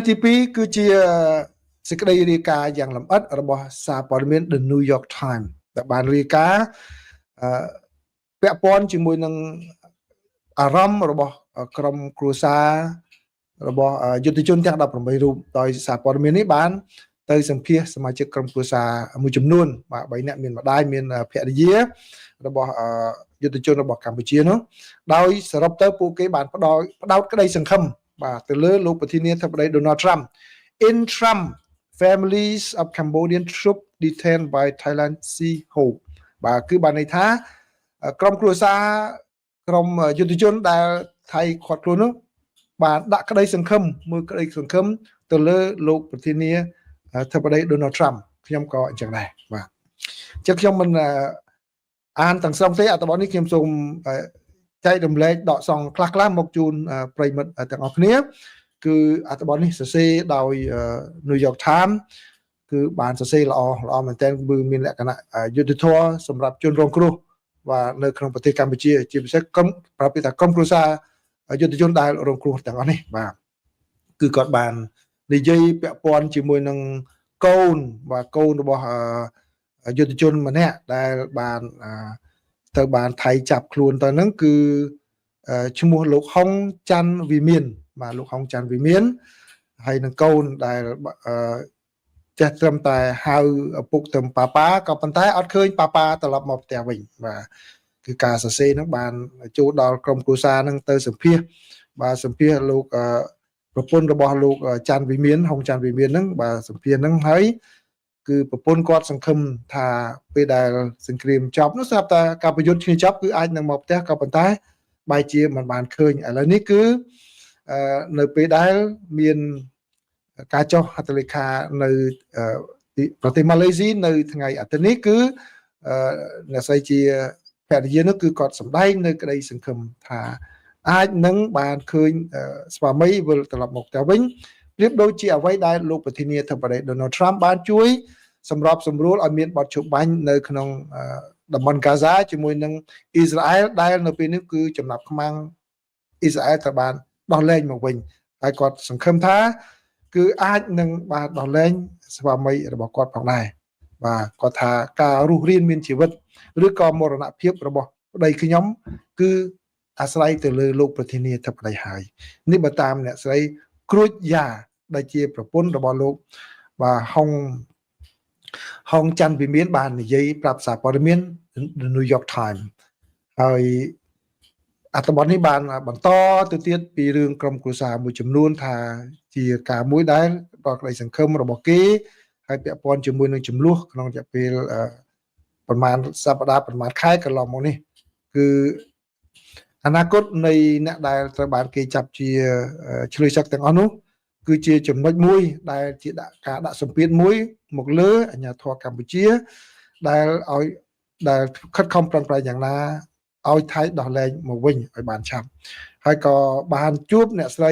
ទី2គឺជាសេចក្តីរាយការណ៍យ៉ាងលម្អិតរបស់សារព័ត៌មាន The New York Times ដែលបានរាយការណ៍ពាក់ព័ន្ធជាមួយនឹងអារម្មណ៍របស់ក្រុមគ្រួសាររបស់យុទ្ធជនទាំង18រូបដោយសារព័ត៌មាននេះបានទៅសម្ភាសសមាជិកក្រុមគ្រួសារមួយចំនួនបាទ3នាក់មានម្ដាយមានភរិយារបស់យុទ្ធជនរបស់កម្ពុជានោះដោយសរុបទៅពួកគេបានផ្ដោតក្តីសង្ឃឹមបាទទៅលើលោកប្រធានាធិបតី Donald Trump in Trump families of Cambodian troops detained by Thailand Sea Hope បាទគឺបានន័យថាក្រុមគ្រួសារក្រុមយុទ្ធជនដែលថៃខាត់ខ្លួននោះបានដាក់ក្តីសង្ឃឹមមើលក្តីសង្ឃឹមទៅលើលោកប្រធានាធិបតី Donald Trump ខ្ញុំក៏អញ្ចឹងដែរបាទអញ្ចឹងខ្ញុំមិនអានទាំងស្រុងទេអត្ថបទនេះខ្ញុំសូមចែករំលែកដកសង្កខ្លះៗមកជូនប្រិយមិត្តទាំងអស់គ្នាគឺអត្ថបទនេះសរសេរដោយ New York Times គឺបានសរសេរល្អមែនទែនគឺមានលក្ខណៈយុត្តិធម៌សម្រាប់ជនរងគ្រោះបាទនៅក្នុងប្រទេសកម្ពុជាជាពិសេសក្រុមប្រភេទថាក្រុមគ្រួសារយុទ្ធជនដែលរងគ្រោះទាំងអស់នេះបាទគឺគាត់បាននិយាយពាក់ព័ន្ធជាមួយនឹងកូនរបស់យុទ្ធជនម្នាក់ដែលបានទៅបានថៃចាប់ខ្លួនទៅហ្នឹងគឺឈ្មោះលោកហុងច័ន្ទវិមានបាទលោកហុងច័ន្ទវិមានហើយនឹងកូនដែលចេះត្រឹមតែហៅឪពុកទៅប៉ាក៏ប៉ុន្តែអត់ឃើញប៉ាត្រឡប់មកផ្ទះវិញបាទគឺការសរសេរហ្នឹងបានចូលដល់ក្រុមគ្រួសារហ្នឹងទៅសម្ភាសបាទសម្ភាសលោកប្រពន្ធរបស់លោកច័ន្ទវិមានហុងច័ន្ទវិមានហ្នឹងបាទសម្ភាសហ្នឹងហើយគឺប្រពន្ធគាត់សង្ឃឹមថាពេលដែលសង្គ្រាមចប់នោះស្រាប់តែការប្រយុទ្ធឈ្នះចប់គឺអាចនឹងមកផ្ទះក៏ប៉ុន្តែបែរជាមិនបានឃើញឥឡូវនេះគឺនៅពេលដែលមានការចុះហត្ថលេខានៅប្រទេសម៉ាឡេស៊ីនៅថ្ងៃអាទិត្យនេះគឺអ្នកស្រីជាភរិយានោះគឺគាត់សម្ដែងនៅក្តីសង្ឃឹមថាអាចនឹងបានឃើញស្វាមីវិលត្រឡប់មកផ្ទះវិញប្រៀបដូចជាអ្វីដែលលោកប្រធានាធិបតី Donald Trump បានជួយសម្របសម្រួលឲ្យមានបទជបាញ់នៅក្នុងតំបន់កាហ្សាជាមួយនឹងអ៊ីស្រាអែលដែលនៅពេលនេះគឺចំណាប់ខ្មាំងអ៊ីស្រាអែលត្រូវបានដោះលែងមកវិញហើយគាត់សង្ឃឹមថាគឺអាចនឹងបានដោះលែងស្វាមីរបស់គាត់ផងដែរបាទគាត់ថាការរស់រានមានជីវិតឬក៏មរណភាពរបស់ប្តីខ្ញុំគឺអាស្រ័យទៅលើលោកប្រធានាធិបតីហើយនេះបើតាមអ្នកស្រីគ្រួចយ៉ាដែលជាប្រពន្ធរបស់លោកបាទហុងច័ន្ទវិមានបាននិយាយប្រាប់សារព័ត៌មាន The New York Times ហើយអត្ថបទនេះបានបន្តទៅទៀតពីរឿងក្រុមគ្រួសារមួយចំនួនថាជាការមួយដែលដល់ក្តីសង្ឃឹមរបស់គេហើយពាក់ព័ន្ធជាមួយនឹងចំនួនក្នុងរយៈពេលប្រហែលសប្តាហ៍ប្រហែលខែកន្លងមកនេះគឺអនាគតនៃអ្នកដែលត្រូវបានគេចាប់ជាឆ្លើយសឹកទាំងអស់នោះគឺជាចំណុចមួយដែលជាការដាក់សម្ពាធមួយមកលើអាជ្ញាធរកម្ពុជាដែលខិតខំប្រឹងប្រែងយ៉ាងណាឲ្យថៃដោះលែងមកវិញឲ្យបានឆាប់ហើយក៏បានជួបអ្នកស្រី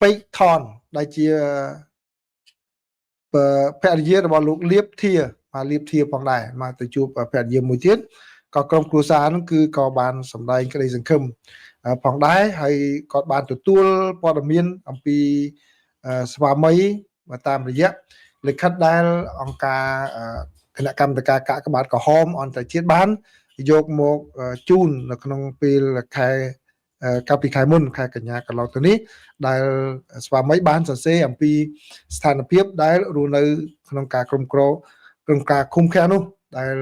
ពេកថនដែលជាភរិយារបស់លោកលៀបធាផងដែរមកទៅជួបភរិយាមួយទៀតក៏ក្រុមគ្រួសារហ្នឹងគឺក៏បានសម្ដែងក្តីសង្ឃឹមផងដែរហើយគាត់បានទទួលព័ត៌មានអំពីស្វាមីតាមរយៈលិខិតដែលអង្គការគណៈកម្មការកាកបាទក្រហមអន្តរជាតិបានយកមកជូននៅក្នុងពេលកាលពីខែមុនខែកញ្ញាកន្លងទៅនេះដែលស្វាមីបានសរសេរអំពីស្ថានភាពដែលរស់នៅក្នុងការគ្រប់គ្រងក្នុងការឃុំឃាំងនោះដែល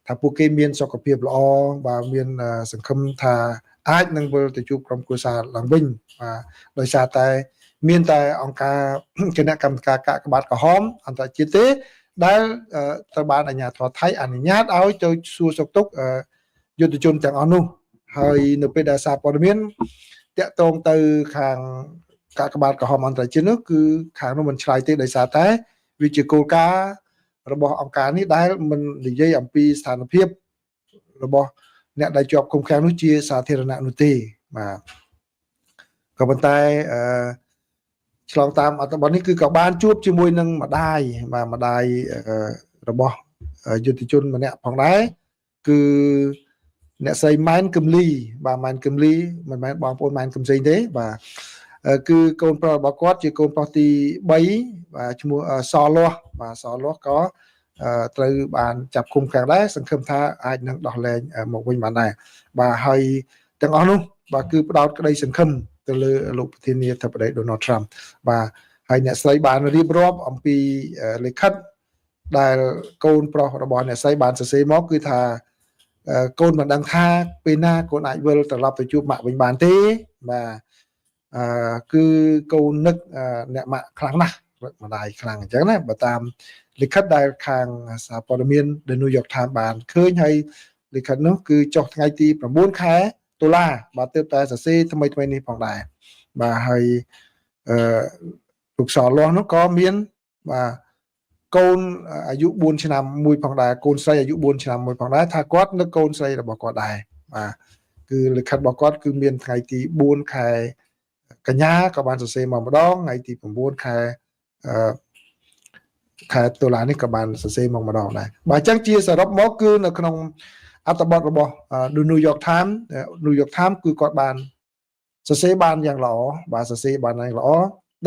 ថាពួកគេមានសុខភាពល្អបាទមានសង្ឃឹមថាអាចនឹងវិលទៅជួបក្រុមគ្រួសារឡើងវិញបាទដោយសារតែមានតែអង្គការគណៈកម្មការកាកបាទក្រហមអន្តរជាតិទេដែលត្រូវបានអាជ្ញាធរថៃអនុញ្ញាតឲ្យទៅសួរសុខទុក្ខយុទ្ធជនទាំងអស់នោះហើយនៅពេលដែលសារព័ត៌មានតាក់ទងទៅខាងកាកបាទក្រហមអន្តរជាតិនោះគឺខាងនោះមិនឆ្លើយទេដោយសារតែវាជាគោលការណ៍របស់អង្គការនេះដែលមិននិយាយអំពីស្ថានភាពរបស់អ្នកដែលជាប់ឃុំឃាំងនោះជាសាធារណៈនោះទេបាទក៏ប៉ុន្តែឆ្លងតាមអត្ថបទនេះគឺក៏បានជួបជាមួយនឹងម្ដាយរបស់យុទ្ធជនម្នាក់ផងដែរគឺ អ្នកស្រីម៉ែនគឹមលីបាទម៉ែនគឹមលីមិនមែនបងប្អូនម៉ែនគឹមផ្សេងទេបាទគឺកូនប្រុសរបស់គាត់ជាកូនប្រុសទី3បាទឈ្មោះសលាស់បាទសលាស់ក៏ត្រូវបានចាប់ឃុំខាងដែរសង្ឃឹមថាអាចនឹងដោះលែងមកវិញបានដែរបាទហើយទាំងអស់នោះបាទគឺផ្ដោតក្តីសង្ឃឹមទៅលើលោកប្រធានាធិបតី Donald Trump បាទហើយអ្នកស្រីបានរៀបរាប់អំពីលិខិតដែលកូនប្រុសរបស់អ្នកស្រីបានសរសេរមកគឺថាកូនមិនដឹងថាពេលណាកូនអាចវិលត្រឡប់ទៅជួបម៉ាក់វិញបានទេបាទគឺកូននឹកអ្នកម៉ាក់ខ្លាំងណាស់ម្ដាយខ្លាំងអញ្ចឹងណាបើតាមលិខិតដែលខាងសារព័ត៌មាន The New York Times បានឃើញហើយលិខិតនោះគឺចុះថ្ងៃទី9 ខែតុលាបាទទើបតែសរសេរថ្មីនេះផងដែរបាទហើយលោកសលាស់នោះក៏មានបាទកូនអាយុ4ឆ្នាំមួយផងដែរកូនស្រីអាយុ4ឆ្នាំមួយផងដែរថាគាត់នឹកកូនស្រីរបស់គាត់ដែរបាទគឺលិខិតរបស់គាត់គឺមានថ្ងៃទី4 ខែកញ្ញាក៏បានសរសេរមកម្ដងថ្ងៃទី9 ខែតុលានេះក៏បានសរសេរមកម្ដងដែរបាទអញ្ចឹងជាសរុបមកគឺនៅក្នុងអត្ថបទរបស់ The New York Times គឺគាត់បានសរសេរបានយ៉ាងល្អបាទសរសេរបានយ៉ាងល្អ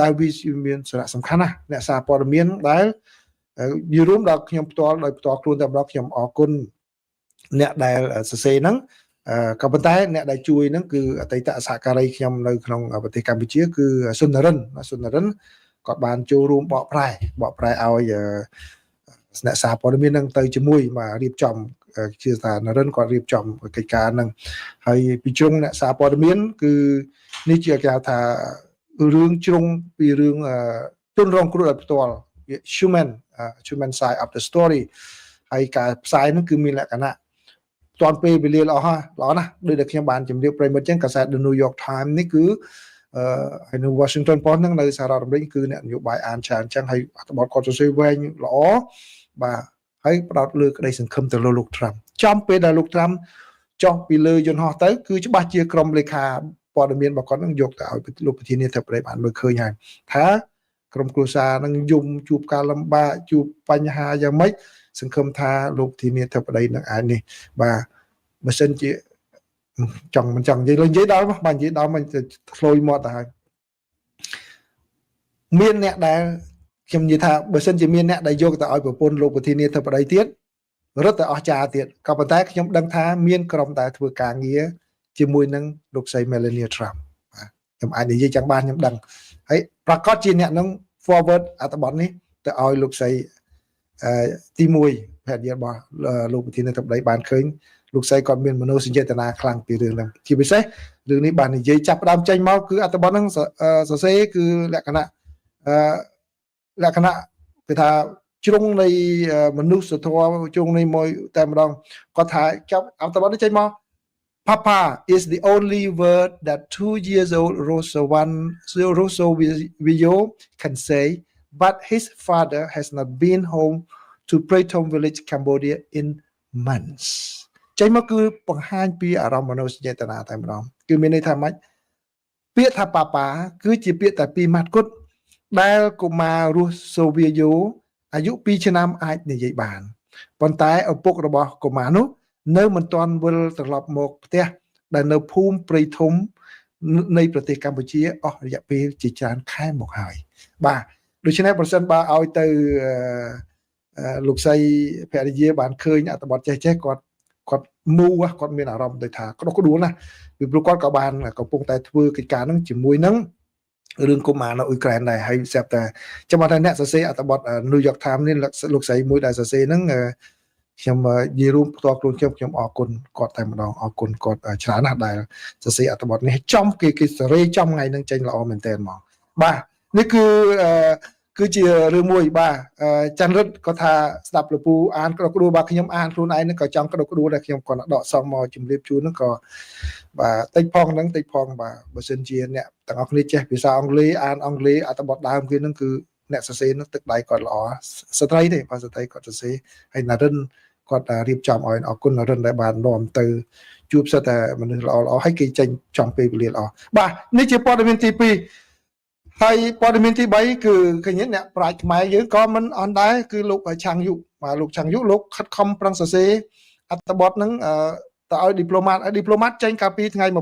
ដែលវាមានសារៈសំខាន់ណាស់អ្នកសារព័ត៌មានដែលយល់រួមដល់ខ្ញុំផ្ទាល់ដោយផ្ទាល់ខ្លួនតែម្ដងខ្ញុំអរគុណអ្នកដែលសរសេរហ្នឹងក៏ប៉ុន្តែអ្នកដែលជួយហ្នឹងគឺអតីតសហការីខ្ញុំនៅក្នុងប្រទេសកម្ពុជាគឺសុននរិនគាត់បានចូលរួមបកប្រែឲ្យអ្នកសារព័ត៌មានហ្នឹងទៅជាមួយមករៀបចំជាថានរិនគាត់រៀបចំកិច្ចការហ្នឹងហើយពីជ្រុងអ្នកសារព័ត៌មានគឺនេះជាគេហៅថារឿងជ្រុងពីរឿងជនរងគ្រោះដោយផ្ទាល់ human side of the story ហើយការផ្សាយហ្នឹងគឺមានលក្ខណៈទាន់ពេលវេលាល្អណាស់ដូចដែលខ្ញុំបានជម្រាបប្រិមិត្តចឹងកាសែត The New York Times នេះគឺហើយនៅ Washington Post ហ្នឹងនៅសហរដ្ឋអាមេរិកគឺអ្នកនយោបាយអានច្រើនចឹងហើយអត្ថបទគាត់សរសេរវែងល្អបាទហើយផ្ដោតលើក្តីសង្ឃឹមទៅលើលោក Trump ចំពេលដែលលោក Trump ចុះពីលើយន្តហោះទៅគឺច្បាស់ជាក្រុមលេខាព័ត៌មានរបស់គាត់នឹងយកទៅឲ្យលោកប្រធានាធិបតីបានមើលឃើញហើយថាក្រុមគ្រួសារនឹងជួបការលំបាកជួបបញ្ហាយ៉ាងម៉េចសង្ឃឹមថាលោកប្រធានាធិបតីនឹងអាចនេះបាទបើសិនជាមិនចង់និយាយដល់បាទនិយាយដល់មិនធ្លុយមាត់ទៅហើយមានអ្នកដែលខ្ញុំនិយាយថាបើសិនជាមានអ្នកដែលយកទៅឲ្យប្រពន្ធលោកប្រធានាធិបតីទៀតរត់ទៅអស់ចាទៀតក៏ប៉ុន្តែខ្ញុំដឹងថាមានក្រុមដែលធ្វើការងារជាមួយនឹងលោកស្រី Melania Trump បាទខ្ញុំអាចនិយាយចឹងបានខ្ញុំដឹងហើយប្រកាសជាអ្នកនឹង forward អត្ថបទនេះទៅឲ្យលោកស្រីទី1ភរិយារបស់លោកប្រធានាធិបតីបានឃើញលោកស្រីគាត់មានមនោសញ្ចេតនាខ្លាំងពីរឿងហ្នឹងជាពិសេសរឿងនេះបាននិយាយចាប់ផ្ដើមចេញមកគឺអត្ថបទហ្នឹងសរសេរគឺលក្ខណៈគេថាជ្រុងនៃមនុស្សធម៌ជ្រុងនៃមួយតែម្ដងគាត់ថាចាប់អត្ថបទនេះចេញមក Papa is the only word that 2 years old Rosso Vio can say but his father has not been home to Pratom village Cambodia in months ចេញមកគឺបង្ហាញពីអារម្មណ៍មនោសញ្ចេតនាតែម្ដងគឺមានន័យថាម៉េចពាក្យថាប៉ាប៉ាគឺជាពាក្យតែ2ម៉ាត់គត់ដែលកុមាររស់សូវីយ៉ូអាយុ2ឆ្នាំអាចនិយាយបានប៉ុន្តែឪពុករបស់កុមារនោះនៅមិនទាន់វិលត្រឡប់មកផ្ទះដែលនៅភូមិព្រៃធំនៃប្រទេសកម្ពុជាអស់រយៈពេលជាច្រើនខែមកហើយបាទដូច្នេះប្រសិនបើឲ្យទៅលោកស្រីភរិយាបានឃើញអត្ថបទចេះគាត់មូគាត់មានអារម្មណ៍ដូចថាក្តុកក្តួលណាពីព្រោះគាត់ក៏បានកំពុងតែធ្វើកិច្ចការហ្នឹងជាមួយនឹងរឿងកុមារនៅអ៊ុយក្រែនដែរហើយស្រាប់តែចាំថាអ្នកសរសេរអត្ថបទ New York Times នេះលោកស្រីមួយដែលសរសេរហ្នឹងខ្ញុំនិយាយរួមផ្ទាល់ខ្លួនខ្ញុំអរគុណគាត់តែម្ដងអរគុណគាត់ច្រើនណាស់ដែលសរសេរអត្ថបទនេះចំគេសេរីចំថ្ងៃហ្នឹងចេញល្អមែនតើហ្មងបាទនេះគឺជារឿងមួយបាទច័ន្ទរិទ្ធគាត់ថាស្ដាប់លពូអានក្តុកក្តួលបាទខ្ញុំអានខ្លួនឯងហ្នឹងក៏ចង់ក្តុកក្តួលដែរខ្ញុំគាត់ដកសំមកជំរាបជូនហ្នឹងក៏បាទតិចផងបាទបើសិនជាអ្នកទាំងអស់គ្នាចេះភាសាអង់គ្លេសអានអង់គ្លេសអត្ថបទដើមគេហ្នឹងគឺអ្នកសរសេរហ្នឹងទឹកដៃគាត់ល្អស្ត្រីទេបាទស្ត្រីគាត់សរសេរហើយណារិនគាត់រៀបចំឲ្យអរគុណណារិនដែលបាននាំទៅជួបសិតតែមនុស្សល្អហើយគេចេញចំពេលវេលាល្អបាទនេះជាព័ត៌មានទី2ហើយព័ត៌មានទី3គឺឃើញអ្នកប្រាជ្ញខ្មែរយើងក៏មិនអន់ដែរគឺលោកឆាងយុបាទលោកឆាងយុលោកខិតខំប្រឹងសរសេរអត្ថបទហ្នឹង តើឲ្យ diplomat ចេញកាលពីថ្ងៃ24 24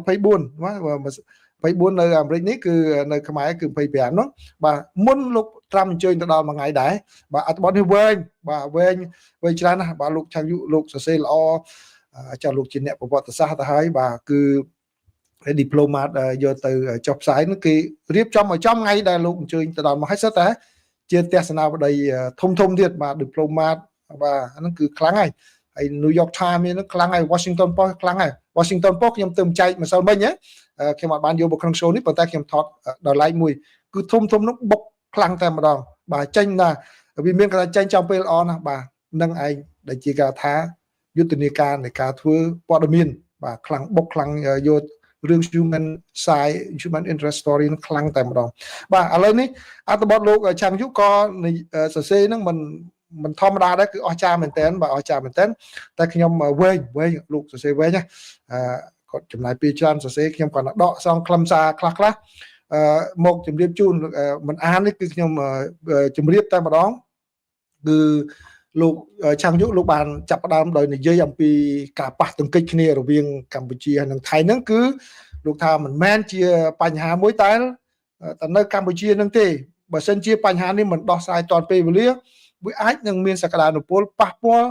នៅអាមេរិកនេះគឺនៅខ្មែរគឺ25នោះបាទមុនលោកត្រាំអញ្ជើញទៅដល់មួយថ្ងៃដែរបាទអត្ថបទនេះវែងបាទវែងច្រើនណាស់បាទលោកឆាំងយុលោកសរសេរល្អចាស់លោកជាអ្នកប្រវត្តិសាស្ត្រទៅហើយបាទគឺ diplomat យកទៅចុះផ្សាយនោះគេរៀបចំឲ្យចំថ្ងៃដែលលោកអញ្ជើញទៅដល់មកហើយសិតតែជាទស្សនាវដ្តីធំទៀតបាទ diplomat បាទហ្នឹងគឺខ្លាំងហើយNew York Times នេះខ្លាំងហើយ Washington Post ខ្លាំងហើយ Washington Post ខ្ញុំទៅចែកម្សិលមិញខ្ញុំអត់បានយកមកក្នុង show នេះប៉ុន្តែខ្ញុំថតដល់ like មួយគឺធំនោះបុកខ្លាំងតែម្ដងបាទចេញណាវាមានគេថាចេញចំពេលល្អណាស់បាទនឹងឯងដែលជាការថាយុទ្ធនាការនៃការធ្វើព័ត៌មានបាទខ្លាំងបុកខ្លាំងយករឿង human interest story នឹងខ្លាំងតែម្ដងបាទឥឡូវនេះអត្ថបទលោកឆាំងយុក៏សរសេរហ្នឹងមិនធម្មតាដែរគឺអស្ចារ្យមែនតើបាទអស្ចារ្យមែនតើតែខ្ញុំវែងលោកសរសេរវែងណាគាត់ចំណាយពេលច្រើនសរសេរខ្ញុំគាត់ដកសងខ្លឹមសារខ្លះមកជម្រាបជូនមិនអាននេះគឺខ្ញុំជម្រាបតែម្ដងគឺលោកឆាំងយុលោកបានចាប់ផ្ដើមដោយនិយាយអំពីការប៉ះទង្គិចគ្នារវាងកម្ពុជានិងថៃហ្នឹងគឺលោកថាមិនមែនជាបញ្ហាមួយតែនៅកម្ពុជានឹងទេបើសិនជាបញ្ហានេះមិនដោះស្រាយទាន់ពេលវេលាវាអាចនឹងមានសក្តានុពលប៉ះពាល់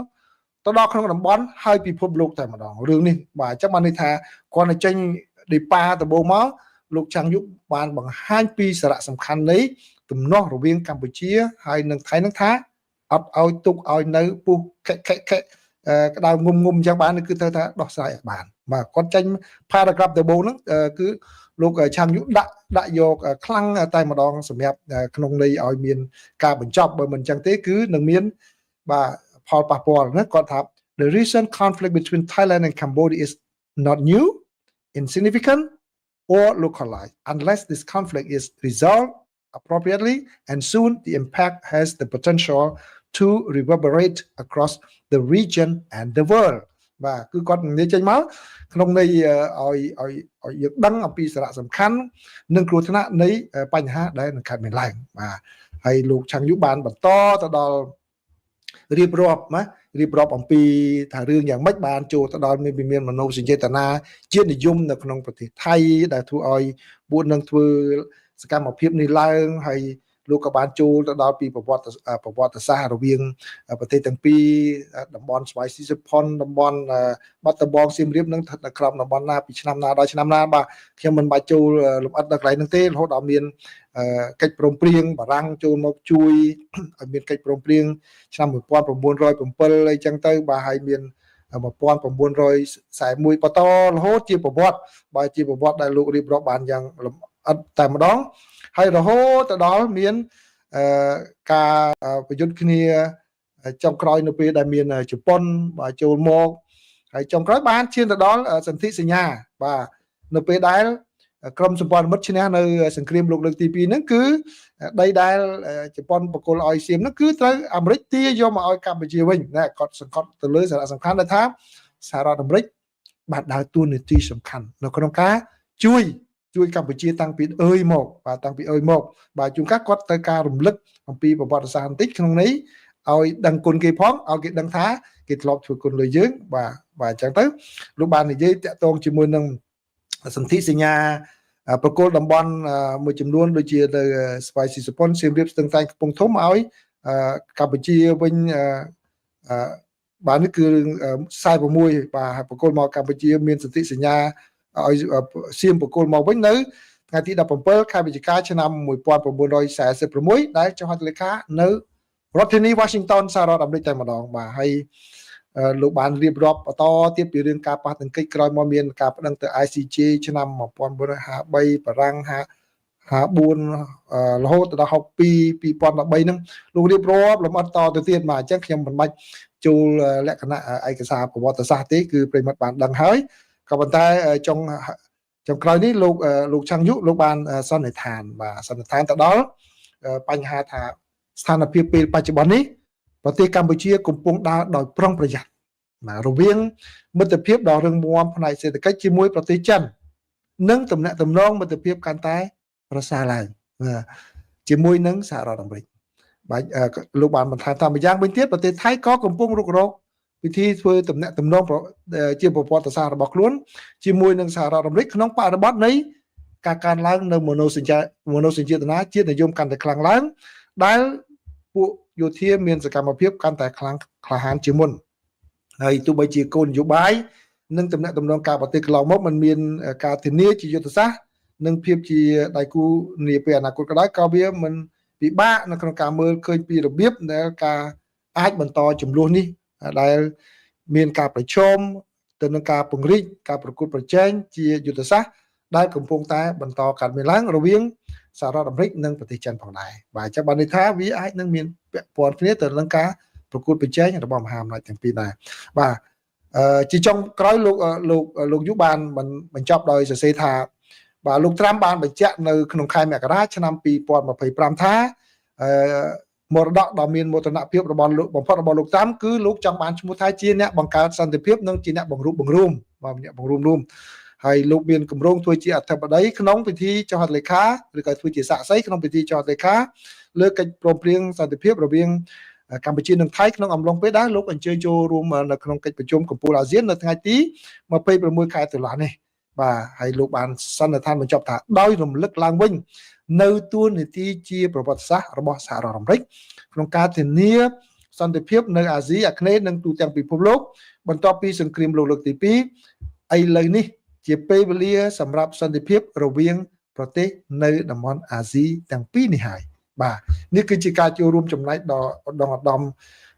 ទៅដល់ក្នុងតំបន់ហើយពិភពលោកតែម្ដងរឿងនេះបាទអញ្ចឹងបានន័យថាគាត់ទៅចេញដេប៉ាដំបូងមកលោកឆាំងយុបានបង្ហាញពីសារៈសំខាន់នៃទំនាស់រវាងកម្ពុជាហើយនិងថៃនឹងថាអត់ឲ្យទុកឲ្យនៅពុះក្តៅងុំអញ្ចឹងបានគឺទៅថាដោះស្រាយឲ្យបានបាទគាត់ចេញ paragraph ដំបូងហ្នឹងគឺលោកឆាំងយុដាក់យកខ្លាំងតែម្ដងសម្រាប់ក្នុងន័យឲ្យមានការបញ្ចប់បើមិនអញ្ចឹងទេគឺនឹងមានបាទផលប៉ះពាល់ណាគាត់ថា The recent conflict between Thailand and Cambodia is not new, insignificant or localized unless this conflict is resolved appropriately and soon the impact has the potential to reverberate across the region and the world បាទគឺគាត់និយាយចេញមកក្នុងន័យឲ្យយើងដឹងអំពីសារៈសំខាន់និងគ្រោះថ្នាក់នៃបញ្ហាដែលនឹងកើតមានឡើងបាទហើយលោកឆាំងយុបានបន្តទៅដល់រៀបរាប់អំពីថារឿងយ៉ាងម៉េចបានចូលទៅដល់មានមនោសញ្ចេតនាជាតិនិយមនៅក្នុងប្រទេសថៃដែលធ្វើឲ្យពួកនឹងធ្វើសកម្មភាពនេះឡើងហើយលោកក៏បានចូលទៅដល់ពីប្រវត្តិសាស្ត្ររវាងប្រទេសទាំងពីរតំបន់ស្វាយស៊ីសុផុនតំបន់បាត់ដំបងសៀមរាបនឹងស្ថិតនៅក្រោមតំបន់ណាពីឆ្នាំណាដល់ឆ្នាំណាបាទខ្ញុំមិនបាច់ចូលលម្អិតដល់កន្លែងហ្នឹងទេរហូតដល់មានកិច្ចព្រមព្រៀងបារាំងចូលមកជួយឲ្យមានកិច្ចព្រមព្រៀងឆ្នាំ1907អីចឹងទៅបាទហើយមាន1941បន្តរហូតជាប្រវត្តិបាទជាប្រវត្តិដែលលោករៀបរាប់បានយ៉ាងលម្អិតតែម្ដងហើយរហូតទៅដល់មានការប្រយុទ្ធគ្នាចុងក្រោយនៅពេលដែលមានជប៉ុនបាទចូលមកហើយចុងក្រោយបានឈានទៅដល់សន្ធិសញ្ញាបាទនៅពេលដែលក្រុមសម្ព័ន្ធមិត្តឈ្នះនៅសង្គ្រាមលោកលើកទី2ហ្នឹងគឺដីដែលជប៉ុនបកគលឲ្យសៀមហ្នឹងគឺត្រូវអាមេរិកទារយកមកឲ្យកម្ពុជាវិញណាគាត់សង្កត់ទៅលើសារៈសំខាន់ដែលថាសហរដ្ឋអាមេរិកបានដើរតួនាទីសំខាន់នៅក្នុងការជួយកម្ពុជាតាំងពីមកបាទជួនកាលគាត់ទៅការរំលឹកអំពីប្រវត្តិសាស្ត្របន្តិចក្នុងនេះឲ្យដឹងគុណគេផងឲ្យគេដឹងថាគេធ្លាប់ធ្វើគុណលើយើងបាទអញ្ចឹងទៅលោកបាននិយាយតាក់ទងជាមួយនឹងសន្ធិសញ្ញាប្រគល់តំបន់មួយចំនួនដូចជាទៅស្វាយស៊ីសុផុនសៀមរាបស្ទឹងត្រែងកំពង់ធំឲ្យកម្ពុជាវិញបាទនេះគឺ46បាទប្រគល់មកកម្ពុជាមានសន្ធិសញ្ញាឲ្យសៀមប្រគល់មកវិញនៅថ្ងៃទី17ខែវិច្ឆិកាឆ្នាំ1946ដែលចុះហត្ថលេខានៅរដ្ឋធានី Washington សហរដ្ឋអាមេរិកតែម្ដងបាទហើយលោកបានរៀបរាប់បន្តទៀតពីរឿងការប៉ះទង្គិចក្រោយមកមានការប្តឹងទៅ ICJ ឆ្នាំ1953បារាំង54រហូតដល់62 2013ហ្នឹងលោករៀបរាប់លម្អិតតទៅទៀតបាទអញ្ចឹងខ្ញុំមិនបាច់ចូលលក្ខណៈឯកសារប្រវត្តិសាស្ត្រទេគឺប្រិមត្តបានដឹងហើយក៏ប៉ុន្តែចុងក្រោយនេះលោកឆាំងយុលោកបានសន្និដ្ឋានទៅដល់បញ្ហាថាស្ថានភាពពេលបច្ចុប្បន្ននេះប្រទេសកម្ពុជាកំពុងដើរដោយប្រុងប្រយ័ត្នរវាងមិត្តភាពដ៏រឹងមាំផ្នែកសេដ្ឋកិច្ចជាមួយប្រទេសចិននិងទំនាក់ទំនងមិត្តភាពកាន់តែប្រសើរឡើងជាមួយនឹងសហរដ្ឋអាមេរិកបាទលោកបានបន្ថែមថាម្យ៉ាងវិញទៀតប្រទេសថៃក៏កំពុងរុករក វិធីធ្វើតំណែងតំណងជាប្រព័ន្ធសាស្ត្ររបស់ខ្លួនជាមួយនឹងសហរដ្ឋអាមេរិកក្នុងបរិបទនៃការកើនឡើងនៅមនោសញ្ចេតនាជាតិនិយមកាន់តែខ្លាំងឡើងដែលពួកយោធាមានសកម្មភាពកាន់តែខ្លាំងក្លាហានជាងមុនហើយទោះបីជាគោលនយោបាយនិងតំណែងតំណងការបរទេសកន្លងមកมันមានការធានាជាយុទ្ធសាស្ត្រនិងភាពជាដៃគូនាពេលអនាគតក៏ដោយក៏វាមិនពិបាកនៅក្នុងការមើលឃើញពីរបៀបដែលការអាចបន្តចំនួននេះដែលមានការប្រឈមទៅនឹងការពង្រីកការប្រកួតប្រជែងជាយុទ្ធសាស្ត្រដែលកំពុងតែបន្តកើតមានឡើងរវាងសហរដ្ឋអាមេរិកនិងប្រទេសចិនផងដែរបាទអញ្ចឹងបានន័យថាវាអាចនឹងមានពាក់ព័ន្ធគ្នាទៅនឹងការប្រកួតប្រជែងរបស់មហាអំណាចទាំងពីរដែរបាទជាចុងក្រោយលោកយុបានបញ្ចប់ដោយសរសេរថាបាទលោកត្រាំបានបញ្ជាក់នៅក្នុងខែមករាឆ្នាំ2025ថាមរតកដ៏មានមោទនភាពរបស់លោកបំផុតរបស់លោកត្រាំគឺលោកចង់បានឈ្មោះថាជាអ្នកបង្កើតសន្តិភាពនិងជាអ្នកបង្រួបបង្រួមបាទអ្នកបង្រួមរួមហើយលោកមានគម្រោងធ្វើជាអធិបតីក្នុងពិធីចុះហត្ថលេខាឬក៏ធ្វើជាសាក្សីក្នុងពិធីចុះហត្ថលេខាលើកិច្ចព្រមព្រៀងសន្តិភាពរវាងកម្ពុជានិងថៃក្នុងអំឡុងពេលដែលលោកអញ្ជើញចូលរួមនៅក្នុងកិច្ចប្រជុំកំពូលអាស៊ាននៅថ្ងៃទី26ខែតុលានេះបាទហើយលោកបានសន្និដ្ឋានបញ្ចប់ថាដោយរំលឹកឡើងវិញនៅទួនាទីជាប្រវត្តិសាស្ត្ររបស់សហរដ្ឋអាមេរិកក្នុងការធានាសន្តិភាពនៅអាស៊ីអាគ្នេយ៍និងទូទាំងពិភពលោកបន្ទាប់ពីសង្គ្រាមលោកលើកទី2ឥឡូវនេះជាពេលវេលាសម្រាប់សន្តិភាពរវាងប្រទេសនៅតំបន់អាស៊ីទាំងពីរនេះហើយបាទនេះគឺជាការចូលរួមចំណែកដ៏ឧត្តម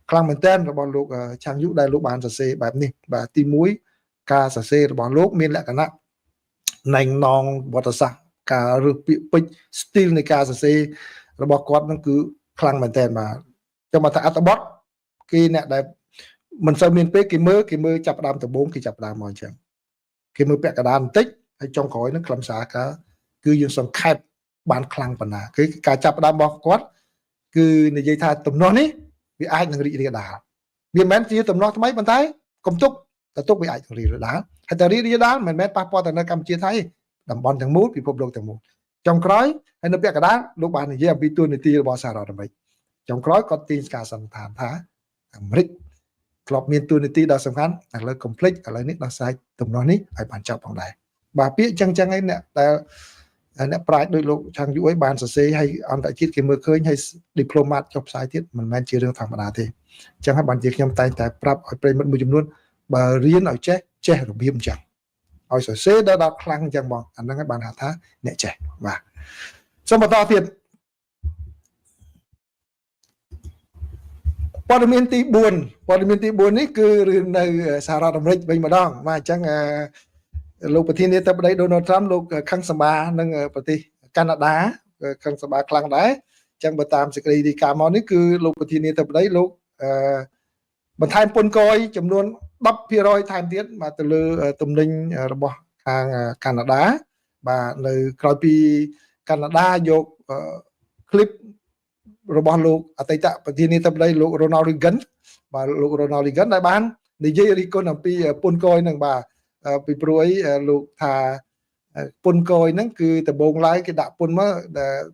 ខ្លាំងមែនទែនរបស់លោកឆាងយុដែលលោកបានសរសេរបែបនេះបាទទី1ការសរសេររបស់លោកមានលក្ខណៈណែងណងវត្តសាស្ត្រការរើសពាក្យពេចន៍ style នៃការសរសេររបស់គាត់នឹងគឺខ្លាំងមែនទែនបាទចាំមកថាអត្ថបទគេអ្នកដែលមិនសូវមានពេលគេមើលចាប់ដើមដំបូងគេចាប់ដើមមកអញ្ចឹងគេមើលពាក់កណ្ដាលបន្តិចហើយចុងក្រោយនឹងខ្លឹមសារគឺយើងសង្ខេបបានខ្លាំងប៉ុណ្ណាគឺការចាប់ដើមរបស់គាត់គឺនិយាយថាទំនាស់នេះវាអាចនឹងរីករាលដាលវាមិនមែនជាទំនាស់ថ្មីប៉ុន្តែកុំទុកតែទុកវាអាចរីករាលដាលហើយតែរីករាលដាលមិនមែនប៉ះពាល់តែនៅកម្ពុជាថៃតំបន់ទាំងមូលពិភពលោកទាំងមូលចុងក្រោយហើយនៅពាក់កណ្ដាលលោកបាននិយាយអំពីទួលនីតិរបស់សហរដ្ឋអាមេរិកចុងក្រោយគាត់ទាញការសន្និដ្ឋានថាអាមេរិកធ្លាប់មានទួលនីតិដ៏សំខាន់ឥឡូវកុំភ្លេចឥឡូវនេះដោះស្រាយទំនាស់នេះឲ្យបានចប់ផងដែរបាទពាក្យចឹងឯងអ្នកដែលអ្នកប្រាជ្ញដោយលោកឆាងយុអីបានសរសេរឲ្យអន្តរជាតិគេមើលឃើញហើយ diplomat ចុះផ្សាយទៀតមិនមែនជារឿងធម្មតាទេអញ្ចឹងហើយបានជាខ្ញុំតែងតែប្រាប់ឲ្យប្រិយមិត្តមួយចំនួនបើរៀនឲ្យចេះរបៀបអញ្ចឹងឲ្យសរសេរដល់ខ្លាំងអញ្ចឹងបងអាហ្នឹងហើយបានហៅថាអ្នកចេះបាទសូមបន្តទៀតព័ត៌មានទី4នេះគឺរឿងនៅសហរដ្ឋអាមេរិកវិញម្ដងបាទអញ្ចឹងលោកប្រធានាធិបតី Donald Trump លោកខឹងសម្បានឹងប្រទេសកាណាដាខឹងសម្បាខ្លាំងដែរអញ្ចឹងបើតាមសេចក្តីរាយការណ៍មកនេះគឺលោកប្រធានាធិបតីលោកបន្ថែមពន្ធគយចំនួន 10% ថែមទៀតបាទទៅលើទំនិញរបស់ខាងកាណាដាបាទនៅក្រោយពីកាណាដាយកคลิปរបស់លោកអតីតប្រធានាធិបតីលោក Ronald Reagan បាទលោក Ronald Reagan ដែលបាននិយាយរិះគន់អំពីពន្ធគយនឹងបាទពីព្រោះអីលោកថាពន្ធគយហ្នឹងគឺដំបូងឡើយគេដាក់ពន្ធមក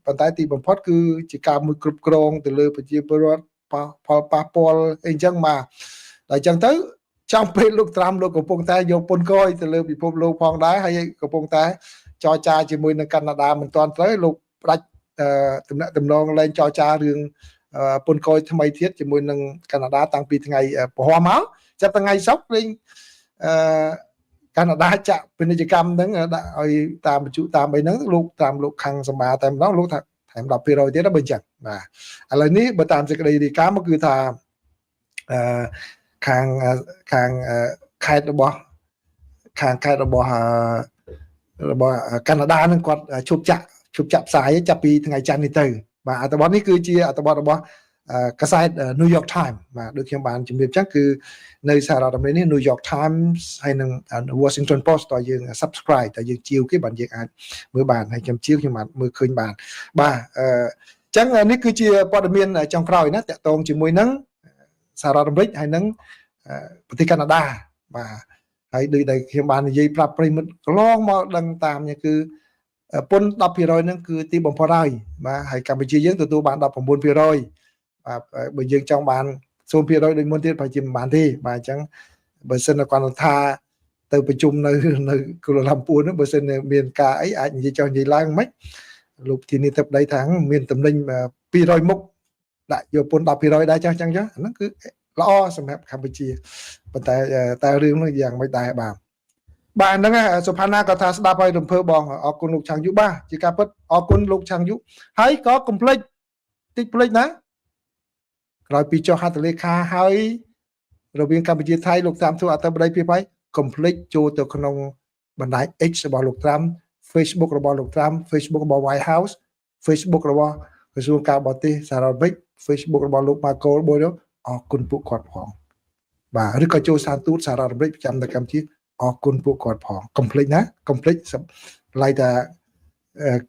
ប៉ុន្តែទីបំផុតគឺជាការមួយគ្រប់គ្រងទៅលើប្រជាពលរដ្ឋផលប៉ះពាល់អីចឹងមកដល់អញ្ចឹងទៅចាំពេលលោកត្រាំលោកកំពុងតែយកពន្ធគយទៅលើពិភពលោកផងដែរហើយកំពុងតែចរចាជាមួយនឹងកាណាដាមិនទាន់ត្រូវលោកផ្ដាច់ទំនាក់ទំនងលែងចរចារឿងពន្ធគយថ្មីទៀតជាមួយនឹងកាណាដាតាំងពីថ្ងៃពហុមកចាប់ថ្ងៃសុក្រលេងកាណាដាចាក់ពាណិជ្ជកម្មហ្នឹងដាក់ឲ្យតាមបញ្ជូតាមអីហ្នឹងលោកតាមលោកខាងសម្បាតែម្ដងលោកថាថែម 10% ទៀតបើអញ្ចឹងបាទឥឡូវនេះបើតាមសេចក្តីរាយការណ៍មកគឺថាខាងខេត្តរបស់កាណាដានឹងគាត់ឈប់ចាក់ផ្សាយចាប់ពីថ្ងៃច័ន្ទនេះទៅបាទអត្ថបទនេះគឺជាអត្ថបទរបស់កាសែត New York Times បាទដូចខ្ញុំបានជំរាបចឹងគឺនៅសហរដ្ឋអាមេរិកនេះ New York Times ហើយនិង Washington Post តើយើង subscribe តើយើងជាវគេបានយើងអាចមើលបានហើយខ្ញុំជាវខ្ញុំអាចមើលឃើញបានបាទចឹងនេះគឺជាព័ត៌មានចុងក្រោយណាតកតងជាមួយនឹងសហរដ្ឋអាមេរិកហើយនិងប្រទេសកាណាដាបាទហើយដូចដែលខ្ញុំបាននិយាយប្រាប់ប្រិមិត្តកន្លងមកដឹងតាមនេះគឺពន្ធ 10% ហ្នឹងគឺទីបំផុតហើយបាទហើយកម្ពុជាយើងទទួលបាន 19% បាទបើយើងចង់បាន 0%ដូចមុនទៀតបើជាមិនបានទេបាទអញ្ចឹងបើសិនគាត់ថាទៅប្រជុំនៅកូឡាឡាំពួរនោះបើសិនមានការអីអាចនិយាយចុះនិយាយឡើងមិនលោកធានាទឹកដីថាមានតំណែង200មុខដាក់យកពន្ធ 10% ដែរចឹងហ្នឹងគឺល្អសម្រាប់កម្ពុជាប៉ុន្តែរឿងនោះយ៉ាងមិនដែរបាទហ្នឹងសុផាណាក៏ថាស្ដាប់ឲ្យរំភើបបងអរគុណលោកឆាំងយុបាទជាការពិតអរគុណលោកឆាំងយុហើយក៏កុំភ្លេចតិចភ្លេចណាក្រោយពីចុះហត្ថលេខាហើយរវាងកម្ពុជាថៃលោកតាមធ្វើអត្ថបទពីបៃកុំភ្លេចចូលទៅក្នុងបណ្ដាញ X របស់លោកត្រាំ Facebook របស់លោកត្រាំ Facebook របស់ White House Facebook របស់ក្រសួងការបរទេសសហរដ្ឋអាមេរិក Facebook របស់លោក Marco Rubio អរគុណពួកគាត់ផងបាទឬក៏ចូលស្ថានទូតសហរដ្ឋអាមេរិកប្រចាំនៅកម្ពុជាអរគុណពួកគាត់ផងកុំភ្លេចណាកុំភ្លេចឡៃតា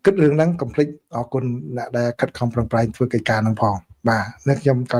គិតរឿងហ្នឹងកុំភ្លេចអរគុណអ្នកដែលខិតខំប្រឹងប្រែងធ្វើកិច្ចការហ្នឹងផងបាទនេះខ្ញុំក៏